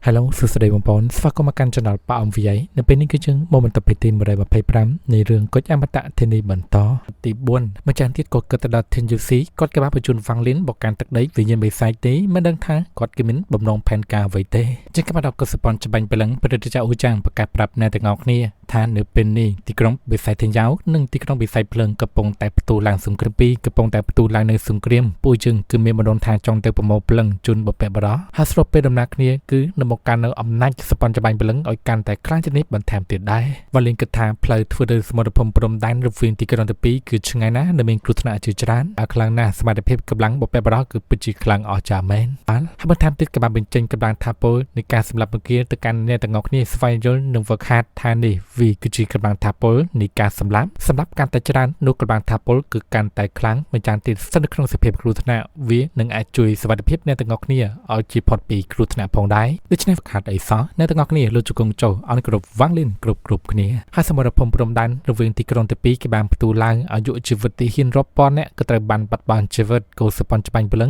Hello សួស្តីបងប្អូនស្វាគមន៍មកកាន់ Channel ប៉ាអំ VI នៅពេលនេះគឺជាម៉ូមិនតពីទី125នៃរឿងគុជអមតៈធានីបន្តទី4ម្ចាស់ទៀតក៏គិតទៅដល់ TNUC គាត់ក៏បានបញ្ជូនវ៉ាងលីនបកកាន់ទឹកដីវិញ្ញាណបិសាចទេមិនដឹងថាគាត់គិតមានបំណងផែនការអ្វីទេជាងក៏បានដល់កសប៉ុនច្បាញ់ព្រលឹងប្រតិចាអូចាងប្រកាសប្រាប់អ្នកទាំងអស់គ្នាថានៅពេលនេះទីក្រុងបិសាចធានយ៉ាវនិងទីក្រុងបិសាចភ្លើងកំពុងតែផ្ទុះឡើងសង្គ្រាម2កំពុងតែផ្ទុះឡើងនៅសង្គ្រាមពួកយើងគឺមានបណ្ដុំថាចង់ទៅប្រមូលភ្លឹងជូនបពៈបរោះហើយស្របពេលដំណើរគ្នាគឺនៅមកកាន់នៅអំណាចសប៉ុនច្បាញ់ព្រលឹងឲ្យកាន់តែខ្លាំងជាងនេះបន្ថែមទៀតដែរវ៉ាលីនគិតថាផ្លូវធ្វើទៅសមុទ្រភូមិព្រំដែនរវាងទីក្រុងទាំងពីរគឺឆ្ងាយណាស់និងមានគ្រោះថ្នាក់ជាច្រើនហើយខ្លាំងណាស់សមត្ថភាពកម្លាំងបពៈបរោះគឺពិតជាខ្លាំងអស្ចារ្យមែនបាទហើយបន្ថែមទៀតក៏បានបញ្ចេញកម្លាំងថាពលនៃការសម្លាប់បង្គាទៅកាន់អ្នកទាំងអស់គ្នាស្វែងយល់និងវឹកហាត់ថានេះវាគឺជាកម្លាំងថាពលនៃការសម្លាប់កាន់តែច្រើននោះកម្លាំងថាពលគឺកាន់តែខ្លាំងមិនចាំទៀតស្ថិតនៅក្នុងសភាពគ្រោះថ្នាក់វានឹងអាចជួយសុវត្ថិភាពអ្នកទាំងអស់គ្នាឲ្យជៀសផុតពីគ្រោះថ្នាក់ផងដែរដូច្នេះវឹកហាត់អីសោះអ្នកទាំងអស់គ្នាលោកជង្គង់ចុះឲ្យគ្រប់វ៉ាងលីនគ្រប់គ្នាហើយសមរភូមិព្រំដែនរវាងទីក្រុងទាំងពីរគេបានផ្ទុះឡើងអាយុជីវិតទីហ៊ានរាប់ពាន់អ្នកក៏ត្រូវបានបាត់បង់ជីវិតកោសប៉ុនច្បាញ់ព្រលឹង